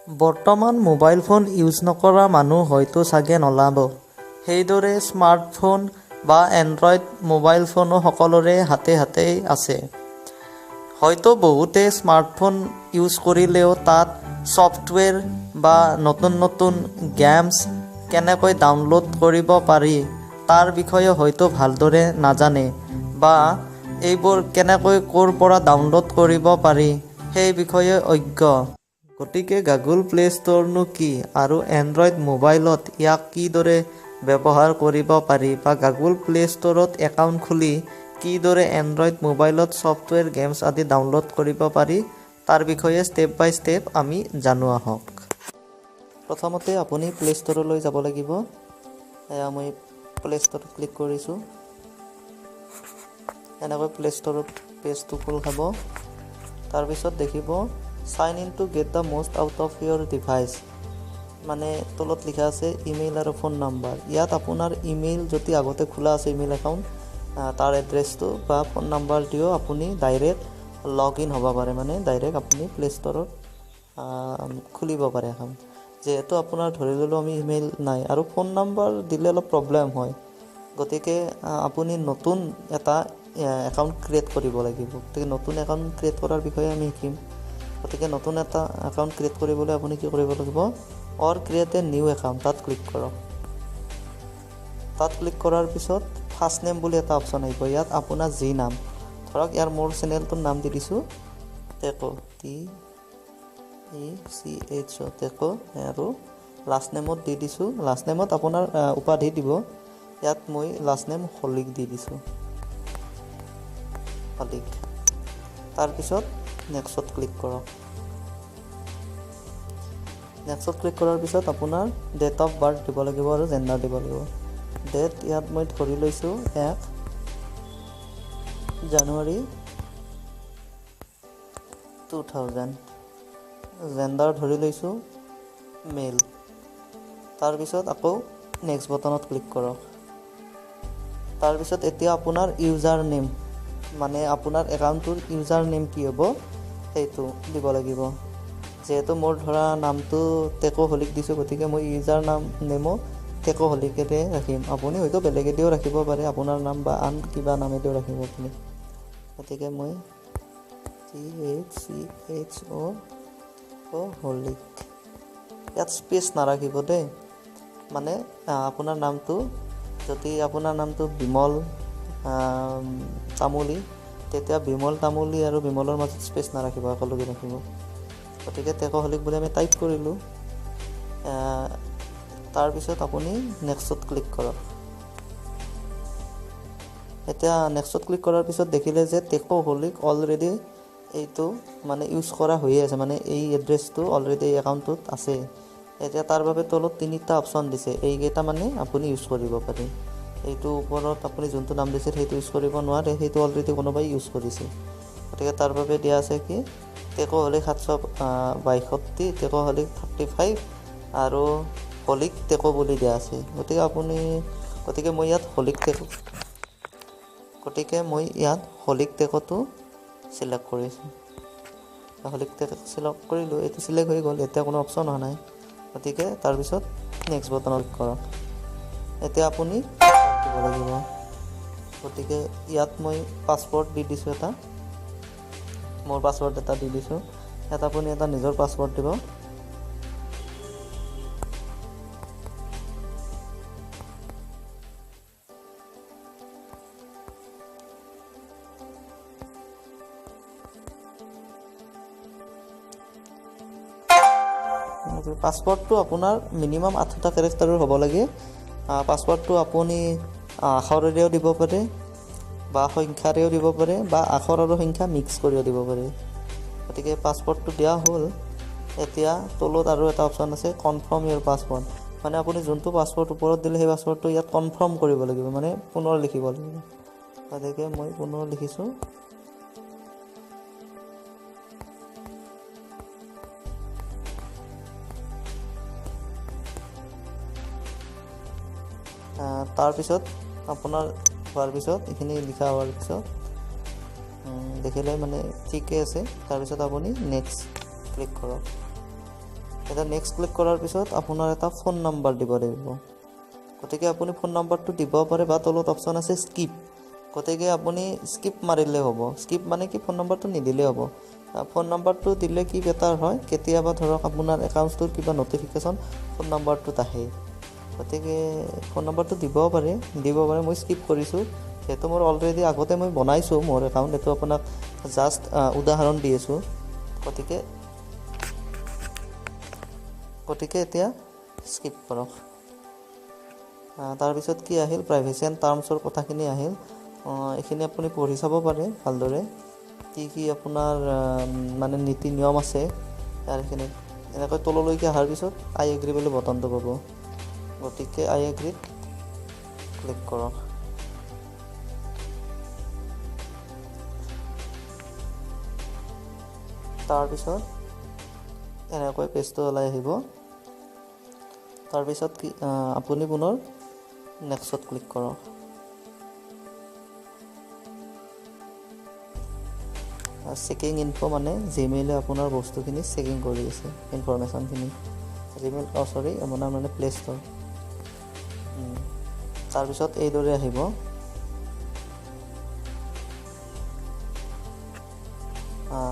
বৰ্তমান mobile phone use নকৰা মানুহ হয়তো চাগে নলাব। সেইদৰে স্মাৰ্টফোন বা এণ্ড্ৰইড মোবাইল ফোনো সকলোৰে হাতে হাতেই আছে। হয়তো বহুতে স্মাৰ্টফোন ইউজ কৰিলেও তাত ছফ্টৱেৰ বা নতুন নতুন গেমছ কেনেকৈ ডাউনলোড কৰিব পাৰি তাৰ বিষয়ে হয়তো ভালদৰে নাজানে বা এইবোৰ কেনেকৈ ক'ৰ পৰা ডাউনলোড কৰিব পাৰি সেই বিষয়ে অজ্ঞ। গতিকে গুগল প্লে ষ্ট'ৰনো কি আৰু এণ্ড্ৰইড মোবাইলত ইয়াক কিদৰে ব্যৱহাৰ কৰিব পাৰি বা গুগল প্লে ষ্ট'ৰত একাউণ্ট খুলি কিদৰে এণ্ড্ৰইড মোবাইলত ছফ্টৱেৰ গেমছ আদি ডাউনলোড কৰিব পাৰি তাৰ বিষয়ে ষ্টেপ বাই ষ্টেপ আমি জানো আহক। প্ৰথমতে আপুনি প্লে ষ্ট'ৰলৈ যাব লাগিব। এয়া মই প্লে ষ্ট'ৰত ক্লিক কৰিছোঁ। এনেকৈ প্লে ষ্ট'ৰৰ পেজটো খোল খাব। তাৰপিছত দেখিব sign in to get the most out of your device, মানে তলত লিখা আছে ইমেইল আৰু ফোন নাম্বাৰ। ইয়াত আপোনাৰ ইমেইল যদি আগতে খোলা আছে ইমেইল একাউণ্ট, তাৰ এড্ৰেছটো বা ফোন নাম্বাৰ দিও আপুনি ডাইৰেক্ট লগ ইন হ'ব পাৰে, মানে ডাইৰেক্ট আপুনি প্লে ষ্ট'ৰত খুলিব পাৰে এখন। যিহেতু আপোনাৰ ধৰি ল'লোঁ আমি ইমেইল নাই আৰু ফোন নাম্বাৰ দিলে অলপ প্ৰব্লেম হয়, গতিকে আপুনি নতুন এটা একাউণ্ট ক্ৰিয়েট কৰিব লাগিব। গতিকে নতুন একাউণ্ট ক্ৰিয়েট কৰাৰ বিষয়ে আমি শিকিম। গতিকে নতুন এটা একাউণ্ট ক্ৰিয়েট কৰিবলৈ আপুনি কি কৰিব লাগিব, অৰ ক্ৰিয়েট এ নিউ একাউণ্ট, তাত ক্লিক কৰক। তাত ক্লিক কৰাৰ পিছত ফাৰ্ষ্ট নেম বুলি এটা অপশ্যন আহিব। ইয়াত আপোনাৰ যি নাম, ধৰক ইয়াৰ মোৰ চেনেলটোৰ নাম দি দিছোঁ টেকো, TECHO টেকো, আৰু লাষ্ট নেমত দি দিছোঁ, লাষ্ট নেমত আপোনাৰ উপাধি দিব। ইয়াত মই লাষ্ট নেম হলিক দি দিছোঁ, হলিক। তাৰপিছত নেক্সট ক্লিক কৰক। নেক্সট ক্লিক কৰাৰ পিছত আপোনাৰ ডেট অফ বাৰ্থ দিব লাগিব আৰু জেণ্ডাৰ দিব লাগিব। ডেট ইয়াত মই ধৰি লৈছোঁ 1 জানুৱাৰী 2000। জেণ্ডাৰ ধৰি লৈছোঁ মেল। তাৰপিছত আকৌ নেক্সট বটনত ক্লিক কৰক। তাৰপিছত এতিয়া আপোনাৰ ইউজাৰ নেম, মানে আপোনাৰ একাউণ্টটোৰ ইউজাৰ নেম কি হ'ব সেইটো দিব লাগিব। যিহেতু মোৰ ধৰা নামটো টেকো হলিক দিছোঁ, গতিকে মই ইউজাৰ নেমো টেকো হলিকেৰে ৰাখিম। আপুনি হয়তো বেলেগেদিও ৰাখিব পাৰে, আপোনাৰ নাম বা আন কিবা নামেদিও ৰাখিব আপুনি। গতিকে মই TECHO হলিক। ইয়াত স্পেচ নাৰাখিব দেই, মানে আপোনাৰ নামটো যদি আপোনাৰ নামটো বিমল তামুলী, তেতিয়া বিমল তামুলী আৰু বিমলৰ মাজত স্পেচ নাৰাখিব, একেলগে ৰাখিব। গতিকে টেকো হলিক বুলি আমি টাইপ কৰিলোঁ। তাৰপিছত আপুনি নেক্সটত ক্লিক কৰক। এতিয়া নেক্সটত ক্লিক কৰাৰ পিছত দেখিলে যে টেকো হলিক অলৰেডি এইটো মানে ইউজ কৰা হৈয়ে আছে, মানে এই এড্ৰেছটো অলৰেডি এই একাউণ্টটোত আছে। এতিয়া তাৰ বাবে তলত 3টা অপশ্যন দিছে, এইকেইটা মানে আপুনি ইউজ কৰিব পাৰে। এইটো ওপৰত আপুনি যোনটো নাম দিছে সেইটো ইউজ কৰিব নোৱাৰে, সেইটো অলৰেডি কোনোবাই ইউজ কৰিছে। গতিকে তাৰ বাবে দিয়া আছে কি টেকো হলিক 762, টেকো হলিক 35 আৰু হলিক টেকো বুলি দিয়া আছে। গতিকে মই ইয়াত হলিক টেকোটো চিলেক্ট কৰিছোঁ। হলিক টেকো চিলেক্ট কৰিলোঁ, এইটো চিলেক্ট হৈ গ'ল। এতিয়া কোনো অপশ্যন অহা নাই, গতিকে তাৰপিছত নেক্সট বটনত ক্লিক কৰক। এতিয়া আপুনি দিব লাগিব। গতিকে ইয়াত মই পাছৱৰ্ড দি দিছোঁ এটা, মোৰ পাছৱৰ্ড এটা দি দিছোঁ। ইয়াত আপুনি এটা নিজৰ পাছৱৰ্ড দিব। পাছৱৰ্ডটো আপোনাৰ মিনিমাম 8টা কেৰেক্টাৰৰ হ'ব লাগে। পাছৱৰ্ডটো আপুনি আখৰেৰেও দিব পাৰে বা সংখ্যাৰেও দিব পাৰে বা আখৰ আৰু সংখ্যা মিক্স কৰিও দিব পাৰে। গতিকে পাছৱৰ্ডটো দিয়া হ'ল। এতিয়া তলত আৰু এটা অপশ্যন আছে কনফাৰ্ম ইয়ৰ পাছৱৰ্ড, মানে আপুনি যোনটো পাছৱৰ্ড ওপৰত দিলে সেই পাছৱৰ্ডটো ইয়াত কনফাৰ্ম কৰিব লাগিব, মানে পুনৰ লিখিব লাগিব। গতিকে মই পুনৰ লিখিছোঁ। তাৰপিছত আপোনাৰ হোৱাৰ পিছত এইখিনি লিখা হোৱাৰ পিছত দেখিলে মানে ঠিকে আছে। তাৰপিছত আপুনি নেক্সট ক্লিক কৰক। এটা নেক্সট ক্লিক কৰাৰ পিছত আপোনাৰ এটা ফোন নম্বৰ দিব লাগিব গতিকে আপুনি ফোন নম্বৰটো দিব পাৰে বা তলত অপশ্যন আছে স্কিপ গতিকে আপুনি স্কিপ মাৰিলে হ'ব স্কিপ মানে কি ফোন নম্বৰটো নিদিলে হ'ব ফোন নম্বৰটো দিলে কি বেটাৰ হয় কেতিয়াবা ধৰক আপোনাৰ একাউণ্টটোৰ কিবা নটিফিকেশ্যন ফোন নম্বৰটোত আহে গতিকে ফোন নম্বৰটো দিব পাৰে মই স্কিপ কৰিছোঁ যেহেতু মোৰ অলৰেডি আগতে মই বনাইছোঁ মোৰ একাউণ্ট এইটো আপোনাক জাষ্ট উদাহৰণ দি আছোঁ গতিকে এতিয়া স্কিপ কৰক তাৰপিছত কি আহিল প্ৰাইভেচি এণ্ড টাৰ্মছৰ কথাখিনি আহিল এইখিনি আপুনি পঢ়ি চাব পাৰে ভালদৰে কি আপোনাৰ মানে নীতি নিয়ম আছে তাৰখিনি এনেকৈ তললৈকে অহাৰ পিছত আই এগ্ৰি বুলি বটনটো পাব গতিকে আই এগ্ৰিত ক্লিক কৰক তাৰপিছত এনেকৈ পেজটো ওলাই আহিব তাৰপিছত কি আপুনি পুনৰ নেক্সটত ক্লিক কৰক চেকিং ইনফো মানে জিমেইলে আপোনাৰ বস্তুখিনি চেকিং কৰি আছে ইনফৰমেশ্যনখিনি জিমেইল আপোনাৰ মানে প্লে ষ্ট'ৰ তাৰপিছত এইদৰে আহিব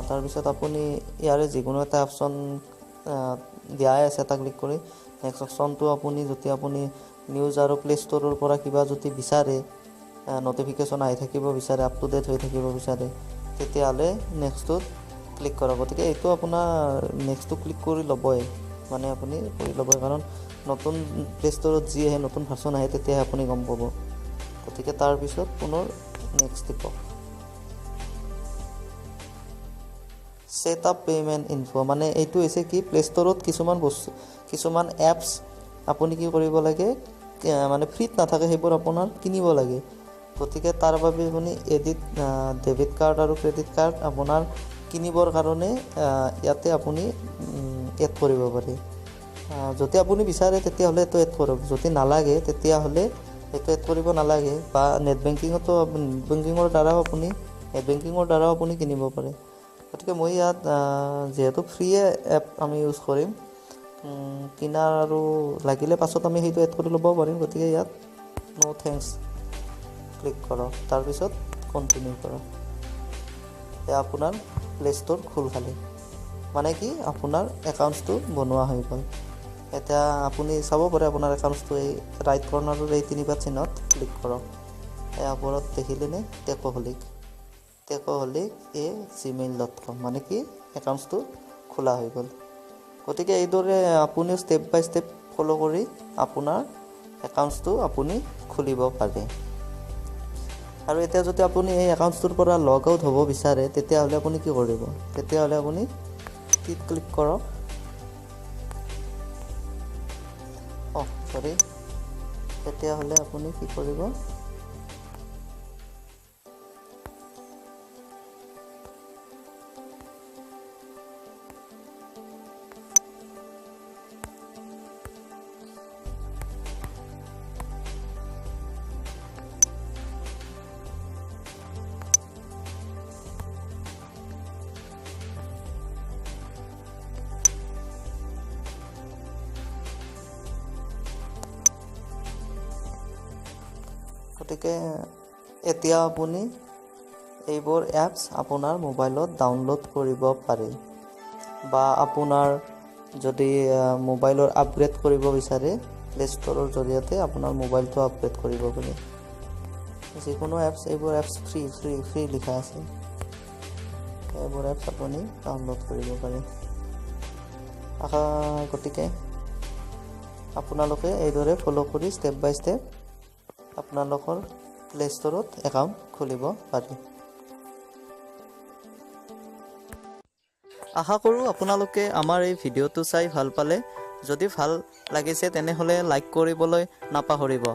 তাৰপিছত আপুনি ইয়াৰে যিকোনো এটা অপশ্যন দিয়াই আছে এটা ক্লিক কৰি নেক্সট অপশ্যনটো আপুনি যেতিয়া আপুনি নিউজ আৰু প্লে ষ্ট'ৰৰ পৰা কিবা যদি বিচাৰে নটিফিকেশ্যন আহি থাকিব বিচাৰে আপ টু ডেট হৈ থাকিব বিচাৰে তেতিয়াহ'লে নেক্সটটোত ক্লিক কৰক গতিকে এইটো আপোনাৰ নেক্সটটো ক্লিক কৰি ল'বই মানে আপুনি কৰি ল'বই কাৰণ নতুন প্লে ষ্ট'ৰত যি আহে নতুন ভাৰ্চন আহে তেতিয়াহে আপুনি গম পাব গতিকে তাৰপিছত পুনৰ নেক্সট টিপক সেট আপ পেমেণ্ট ইনফো মানে এইটো হৈছে কি প্লে ষ্ট'ৰত কিছুমান এপছ আপুনি কি কৰিব লাগে মানে ফ্ৰীত নাথাকে সেইবোৰ আপোনাৰ কিনিব লাগে গতিকে তাৰ বাবে আপুনি ডেবিট কাৰ্ড আৰু ক্ৰেডিট কাৰ্ড আপোনাৰ কিনিবৰ কাৰণে ইয়াতে আপুনি এড কৰিব পাৰে যদি আপুনি বিচাৰে তেতিয়াহ'লে এইটো এড কৰক যদি নালাগে তেতিয়াহ'লে এইটো এড কৰিব নালাগে বা নেট বেংকিঙৰ দ্বাৰাও আপুনি কিনিব পাৰে গতিকে মই ইয়াত যিহেতু ফ্ৰীয়ে এপ আমি ইউজ কৰিম কিনাৰ আৰু লাগিলে পাছত আমি সেইটো এড কৰি ল'ব পাৰিম গতিকে ইয়াত নো থেংকছ ক্লিক কৰক তাৰপিছত কণ্টিনিউ কৰক এয়া আপোনাৰ প্লে ষ্ট'ৰ খোল খালে মানে কি আপোনাৰ একাউণ্টছটো বনোৱা হৈ গ'ল এতিয়া আপুনি চাব পাৰে আপোনাৰ একাউণ্টছটো এই ৰাইট কৰ্ণাৰৰ এই তিনিপাত চিহ্নত ক্লিক কৰক এয়া ওপৰত দেখিলেনে techoholic@gmail.com মানে কি একাউণ্টছটো খোলা হৈ গ'ল গতিকে এইদৰে আপুনি ষ্টেপ বাই ষ্টেপ ফ'ল' কৰি আপোনাৰ একাউণ্টছটো আপুনি খুলিব পাৰে আৰু এতিয়া যদি আপুনি এই একাউণ্টছটোৰ পৰা লগ আউট হ'ব বিচাৰে তেতিয়াহ'লে আপুনি কি কৰিব তেতিয়াহ'লে আপুনি ক্লিক কৰক তেতিয়াহ'লে আপুনি কি কৰিব গতিকে এতিয়া আপুনি এইবোৰ এপছ আপোনাৰ মোবাইলত ডাউনলোড কৰিব পাৰে বা আপোনাৰ যদি মোবাইলৰ আপগ্ৰেড কৰিব বিচাৰে প্লে ষ্ট'ৰৰ জৰিয়তে আপোনাৰ মোবাইলটো আপগ্ৰেড কৰিব পাৰে যিকোনো এপছ এইবোৰ এপছ ফ্ৰী লিখা আছে এইবোৰ এপছ আপুনি ডাউনলোড কৰিব পাৰে গতিকে আপোনালোকে এইদৰে ফ'ল' কৰি ষ্টেপ বাই ষ্টেপ আপোনালোকৰ প্লে ষ্ট'ৰত একাউণ্ট খুলিব পাৰে আশা কৰোঁ আপোনালোকে আমাৰ এই ভিডিঅ'টো চাই ভাল পালে যদি ভাল লাগিছে তেনেহ'লে লাইক কৰিবলৈ নাপাহৰিব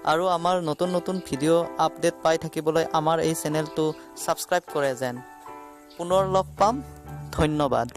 আৰু আমাৰ নতুন ভিডিঅ' আপডেট পাই থাকিবলৈ আমাৰ এই চেনেলটো ছাবস্ক্ৰাইব কৰে যেন পুনৰ লগ পাম ধন্যবাদ